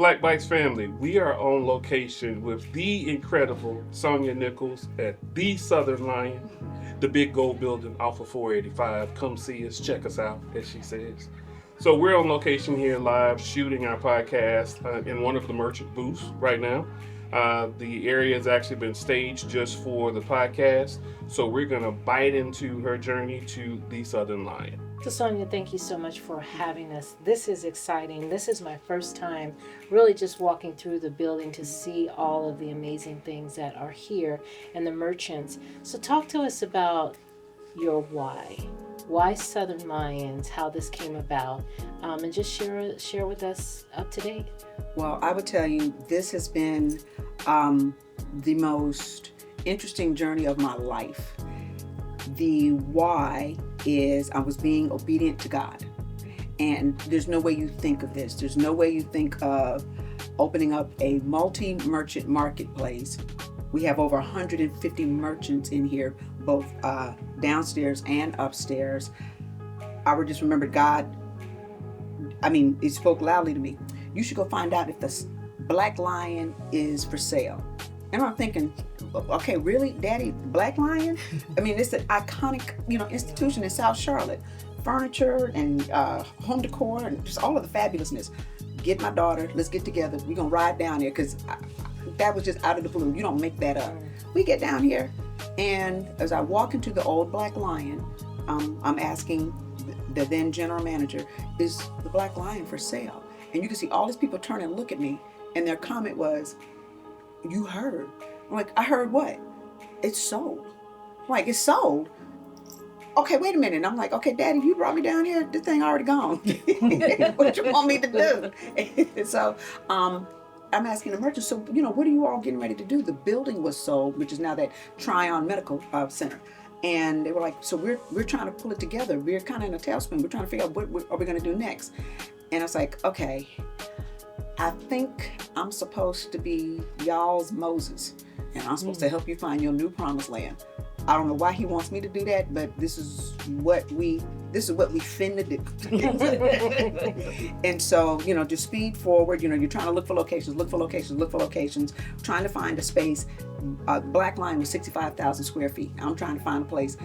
Black Bites family, we are on location with the incredible Sonja Nichols at the Southern Lion, the big gold building off of 485. Come see us, check us out, as she says. So we're on location here live shooting our podcast in one of the merchant booths right now. The area has actually been staged just for the podcast. So we're going to bite into her journey to the Southern Lion. So Sonia, thank you so much for having us. This is exciting. This is my first time really just walking through the building to see all of the amazing things that are here and the merchants. So talk to us about your why. Why Southern Lions, how this came about, and just share with us up to date. Well, I would tell you this has been the most interesting journey of my life. The why is I was being obedient to God. And there's no way you think of this. There's no way you think of opening up a multi-merchant marketplace. We have over 150 merchants in here, both downstairs and upstairs. I would just remember God, he spoke loudly to me. You should go find out if the Black Lion is for sale. And I'm thinking, okay, really, Daddy, Black Lion? It's an iconic, institution in South Charlotte. Furniture and home decor and just all of the fabulousness. Get my daughter, let's get together. We're going to ride down there because that was just out of the blue. You don't make that up. We get down here, and as I walk into the old Black Lion, I'm asking the then general manager, is the Black Lion for sale? And you can see all these people turn and look at me, and their comment was, you heard. I'm like, I heard what? It's sold. I'm like, it's sold? Okay, wait a minute. And I'm like, okay, Daddy, you brought me down here. This thing already gone. What you want me to do? And so I'm asking the merchant, so, what are you all getting ready to do? The building was sold, which is now that Tryon Medical Center. And they were like, so we're trying to pull it together. We're kind of in a tailspin. We're trying to figure out what are we going to do next. And I was like, okay, I think I'm supposed to be y'all's Moses, and I'm supposed to help you find your new promised land. I don't know why he wants me to do that, but this is what we finna do. And so, just speed forward. You're trying to look for locations, trying to find a space. Black Lion was 65,000 square feet. I'm trying to find a place,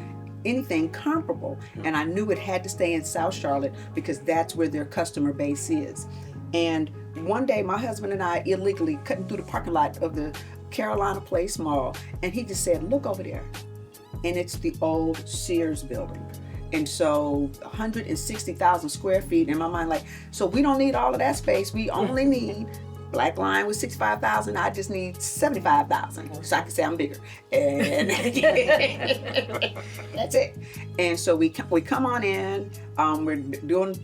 anything comparable. And I knew it had to stay in South Charlotte because that's where their customer base is. And one day, my husband and I illegally cutting through the parking lot of the Carolina Place Mall, and he just said, look over there. And it's the old Sears building. And so 160,000 square feet in my mind, like, so we don't need all of that space. We only need, Black Lion was 65,000. I just need 75,000. So I can say I'm bigger. And that's it. And so we come on in, we're doing,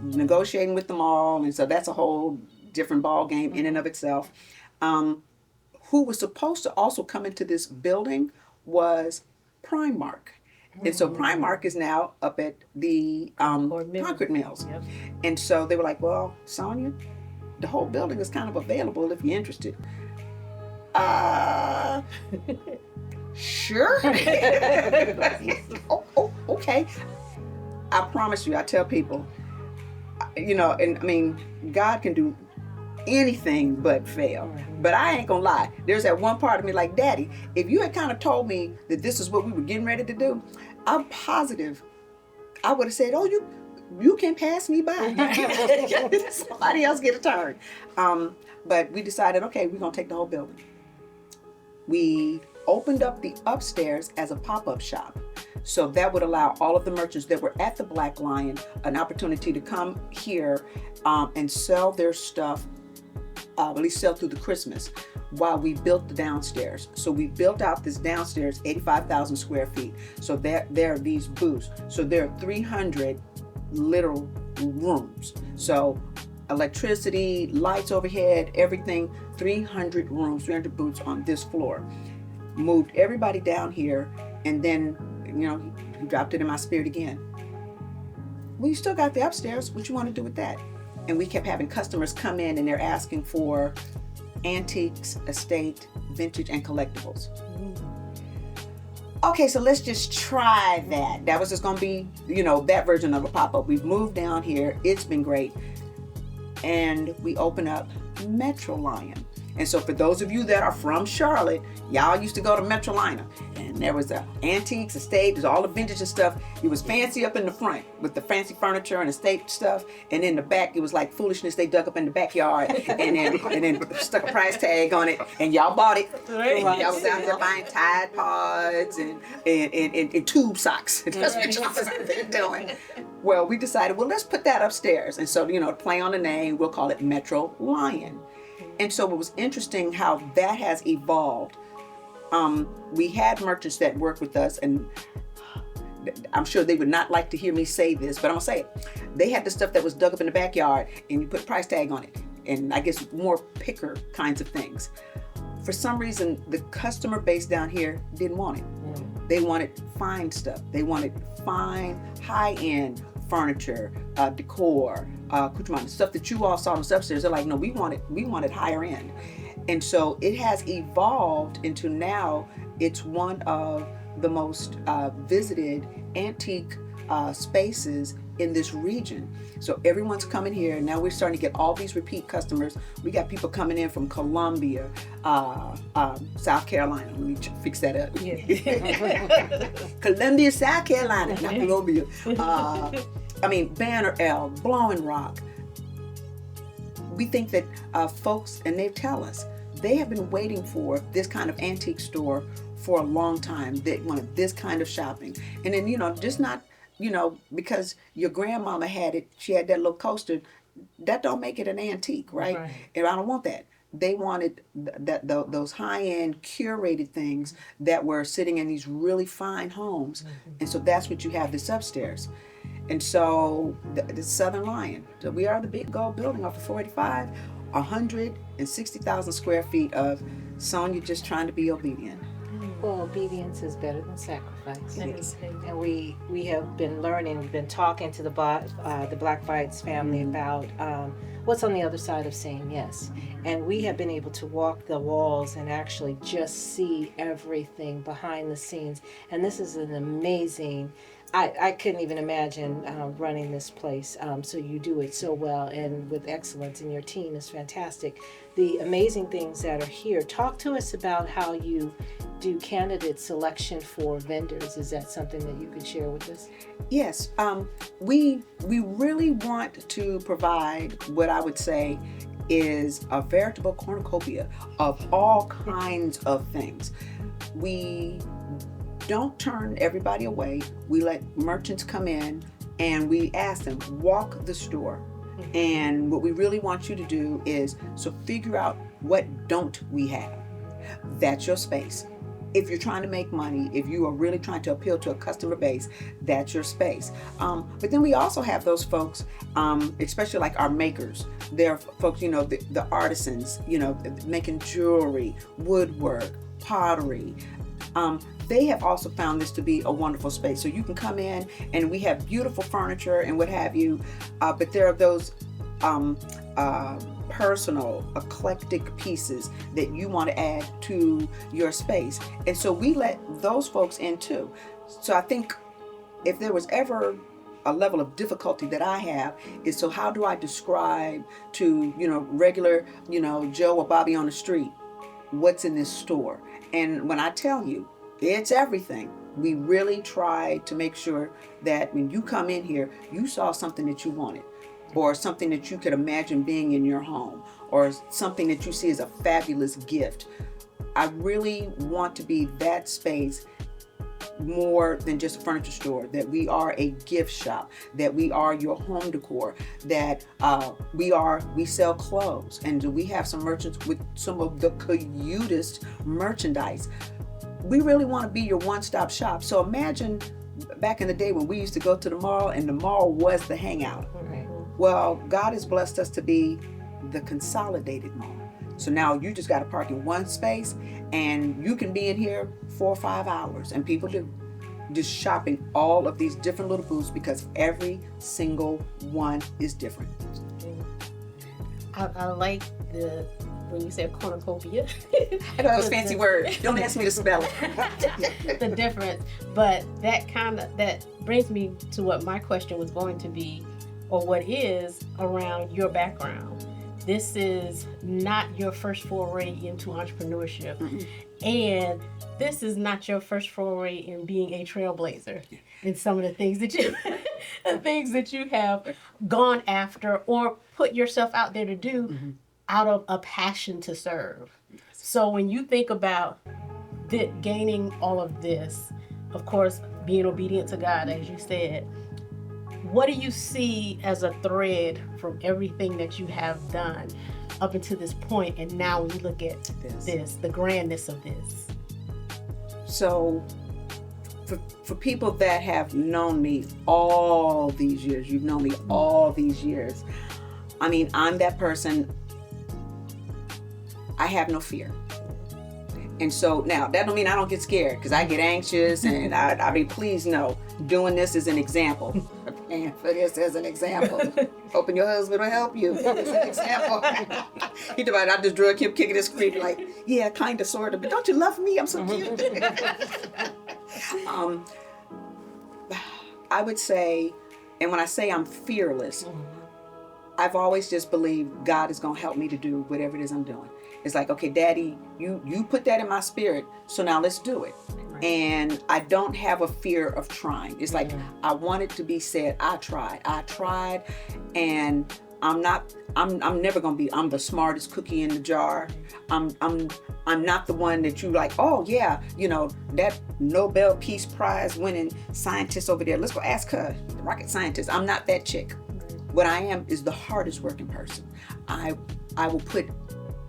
negotiating with them all. And so that's a whole different ball game in and of itself. Who was supposed to also come into this building was Primark. And so Primark is now up at the Concord Mills. Yep. And so they were like, well, Sonia, the whole building is kind of available if you're interested. Sure. Okay. I promise you, I tell people, God can do anything but fail. But I ain't gonna lie. There's that one part of me like, Daddy, if you had kind of told me that this is what we were getting ready to do, I'm positive I would have said, oh, you can pass me by. Somebody else get a turn. But we decided, okay, we're gonna take the whole building. We opened up the upstairs as a pop-up shop. So that would allow all of the merchants that were at the Black Lion an opportunity to come here and sell their stuff, at least sell through the Christmas, while we built the downstairs. So we built out this downstairs, 85,000 square feet. So there are these booths. So there are 300 literal rooms. So electricity, lights overhead, everything, 300 rooms, 300 booths on this floor. Moved everybody down here, and then, he dropped it in my spirit again. Well, you still got the upstairs. What you want to do with that? And we kept having customers come in, and they're asking for antiques, estate, vintage, and collectibles. Okay, so let's just try that. That was just going to be, that version of a pop-up. We've moved down here. It's been great. And we open up, Metrolion. And so for those of you that are from Charlotte, y'all used to go to Metrolina, and there was antiques, estate, there's all the vintage and stuff. It was fancy up in the front with the fancy furniture and estate stuff, and in the back it was like foolishness they dug up in the backyard, and then stuck a price tag on it, and y'all bought it. Right. Y'all was out there buying Tide Pods and tube socks. That's what y'all was out there doing. Well, we decided, well, let's put that upstairs, and so to play on the name, we'll call it Metrolion. And so it was interesting how that has evolved. We had merchants that worked with us, and I'm sure they would not like to hear me say this, but I'm gonna say it. They had the stuff that was dug up in the backyard, and you put a price tag on it, and I guess more picker kinds of things. For some reason, the customer base down here didn't want it. They wanted fine stuff. They wanted fine, high-end furniture, decor, accoutrement, stuff that you all saw on the upstairs. They're like, no, we want it higher end. And so it has evolved into now it's one of the most visited antique spaces in this region. So everyone's coming here. Now we're starting to get all these repeat customers. We got people coming in from Columbia, South Carolina. Let me fix that up. Yeah. Columbia, South Carolina, not Columbia. Banner Elk, Blowing Rock. We think that folks, and they tell us, they have been waiting for this kind of antique store for a long time. They wanted this kind of shopping. And then, just not, because your grandmama had it, she had that little coaster, that don't make it an antique, right? And I don't want that. They wanted those high-end curated things that were sitting in these really fine homes. And so that's what you have this upstairs. And so the Southern Lion, so we are the big gold building off of 485, 160,000 square feet of Sonja just trying to be obedient. Well, obedience is better than sacrifice. Yes. And we have been learning, we've been talking to the Black Bytes family about what's on the other side of saying yes. And we have been able to walk the walls and actually just see everything behind the scenes. And this is an amazing, I couldn't even imagine running this place. So you do it so well and with excellence, and your team is fantastic. The amazing things that are here. Talk to us about how you do candidate selection for vendors. Is that something that you could share with us? Yes, we really want to provide what I would say is a veritable cornucopia of all kinds of things. We don't turn everybody away. We let merchants come in and we ask them, walk the store. And what we really want you to do is figure out what don't we have. That's your space. If you're trying to make money, if you are really trying to appeal to a customer base, that's your space. But then we also have those folks, especially like our makers. They're folks, the artisans, making jewelry, woodwork, pottery. They have also found this to be a wonderful space. So you can come in and we have beautiful furniture and what have you, but there are those personal, eclectic pieces that you want to add to your space. And so we let those folks in too. So I think if there was ever a level of difficulty that I have is, so how do I describe to, regular, Joe or Bobby on the street, what's in this store? And when I tell you, it's everything. We really try to make sure that when you come in here, you saw something that you wanted, or something that you could imagine being in your home, or something that you see as a fabulous gift. I really want to be that space more than just a furniture store, that we are a gift shop, that we are your home decor, that we sell clothes, and we have some merchants with some of the cutest merchandise. We really want to be your one-stop shop. So imagine back in the day when we used to go to the mall and the mall was the hangout. Right. Well, God has blessed us to be the consolidated mall. So now you just got to park in one space and you can be in here 4 or 5 hours, and people do just shopping all of these different little booths because every single one is different. I like when you said cornucopia. I know it was a fancy word. Don't ask me to spell it. The difference, but that brings me to what my question was going to be, or what is around your background. this is not your first foray into entrepreneurship. And this is not your first foray in being a trailblazer in some of the things that you have gone after or put yourself out there to do out of a passion to serve. So when you think about gaining all of this, of course, being obedient to God, as you said, what do you see as a thread from everything that you have done up until this point, and now when you look at this, the grandness of this? So for people that have known me all these years, you've known me all these years, I mean, I'm that person, I have no fear. And so now, that don't mean I don't get scared, because I get anxious, and I mean, please know, doing this is an example. And for this as an example. Hoping your husband will help you. As an example. He divided, I just drug him kicking his screen like, yeah, kind of, sort of, but don't you love me? I'm so cute. I would say, and when I say I'm fearless, I've always just believed God is going to help me to do whatever it is I'm doing. It's like, okay, Daddy, you put that in my spirit, so now let's do it. Right. And I don't have a fear of trying. It's like, I want it to be said, I tried, and I'm never gonna be, I'm the smartest cookie in the jar. I'm not the one that you like, oh yeah, you know, that Nobel Peace Prize winning scientist over there, let's go ask her, the rocket scientist. I'm not that chick. What I am is the hardest working person. I will put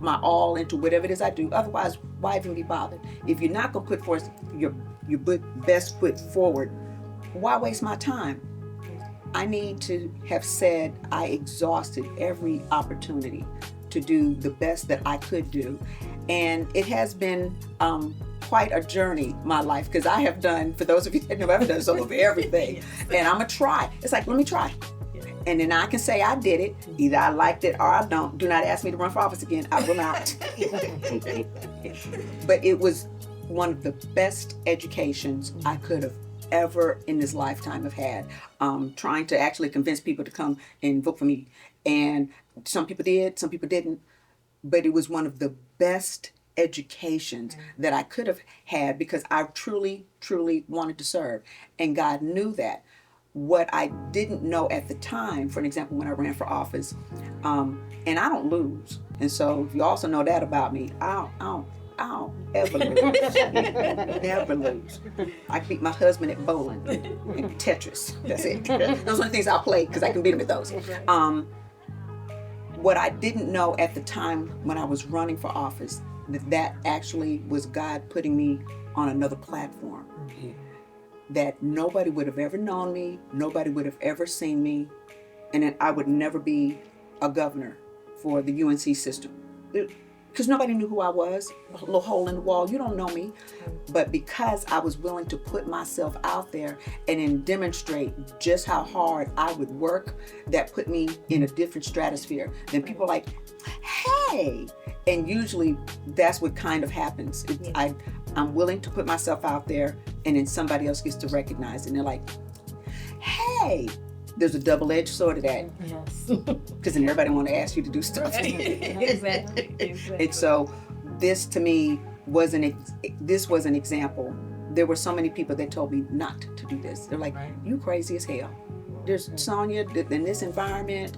my all into whatever it is I do. Otherwise, why even be bothered? If you're not gonna put forth your best foot forward, why waste my time? I need to have said I exhausted every opportunity to do the best that I could do. And it has been quite a journey, my life, because I have done, for those of you that know, I've done some of everything. And I'm gonna try. It's like, let me try. And then I can say I did it. Either I liked it or I don't. Do not ask me to run for office again. I will not. But it was one of the best educations I could have ever in this lifetime have had. Trying to actually convince people to come and vote for me. And some people did, some people didn't. But it was one of the best educations that I could have had, because I truly, truly wanted to serve. And God knew that. What I didn't know at the time, for an example, when I ran for office, and I don't lose. And so if you also know that about me, I don't ever lose. Never lose. I beat my husband at bowling and Tetris. That's it. Those are the things I'll play, because I can beat him at those. What I didn't know at the time when I was running for office, that actually was God putting me on another platform. That nobody would have ever known me, nobody would have ever seen me, and that I would never be a governor for the UNC system. Because nobody knew who I was, a little hole in the wall, you don't know me. But because I was willing to put myself out there and then demonstrate just how hard I would work, that put me in a different stratosphere. Then people are like, hey, and usually that's what kind of happens. I'm willing to put myself out there, and then somebody else gets to recognize it. And they're like, hey, there's a double-edged sword of that. Yes. Because then everybody want to ask you to do stuff. Right. Exactly. And so this to me was an example. There were so many people that told me not to do this. They're like, you crazy as hell. There's Sonja, in this environment,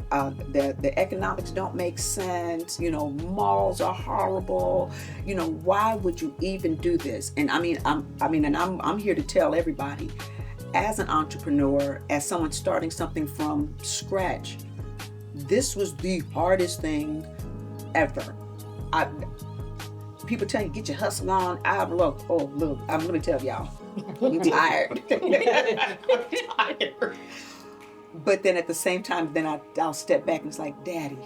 the economics don't make sense, you know, malls are horrible, you know, why would you even do this? And I'm here to tell everybody, as an entrepreneur, as someone starting something from scratch, this was the hardest thing ever. People tell you, get your hustle on. Let me tell y'all, I'm tired. I'm tired. But then at the same time, then I'll step back and it's like, Daddy,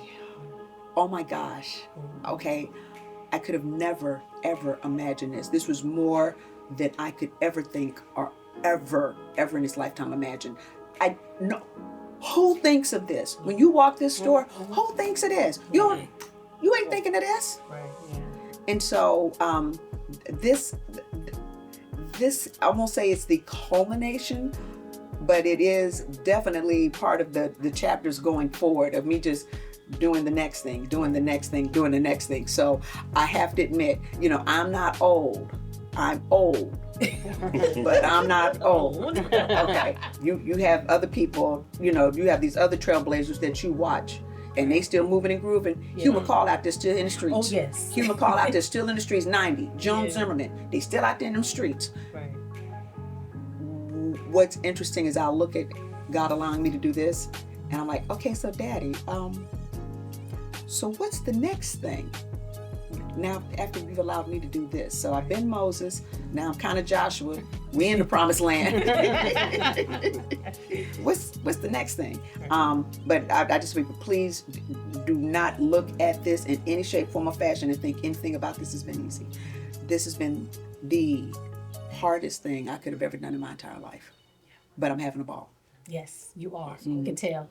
oh my gosh, okay, I could have never, ever imagined this. This was more than I could ever think or ever in this lifetime imagine. Who thinks of this? When you walk this store, who thinks of this? You ain't thinking of this. Right. Yeah. And so this, I won't say it's the culmination, but it is definitely part of the chapters going forward of me just doing the next thing, doing the next thing, doing the next thing. So I have to admit, I'm not old. I'm old, but I'm not old. Okay, you have other people, you have these other trailblazers that you watch, and they still moving and grooving. Yeah. Hugh McCall out there still in the streets. Oh, yes. Hugh McCall out there still in the streets. 90. Joan Yeah. Zimmerman, they still out there in them streets. Right. What's interesting is I'll look at God allowing me to do this, and I'm like, okay, so Daddy, so what's the next thing? Now, after you've allowed me to do this. So I've been Moses, now I'm kind of Joshua. We in the promised land. What's the next thing? But I just think, please do not look at this in any shape, form, or fashion and think anything about this has been easy. This has been the hardest thing I could have ever done in my entire life. But I'm having a ball. Yes, you are. You can tell.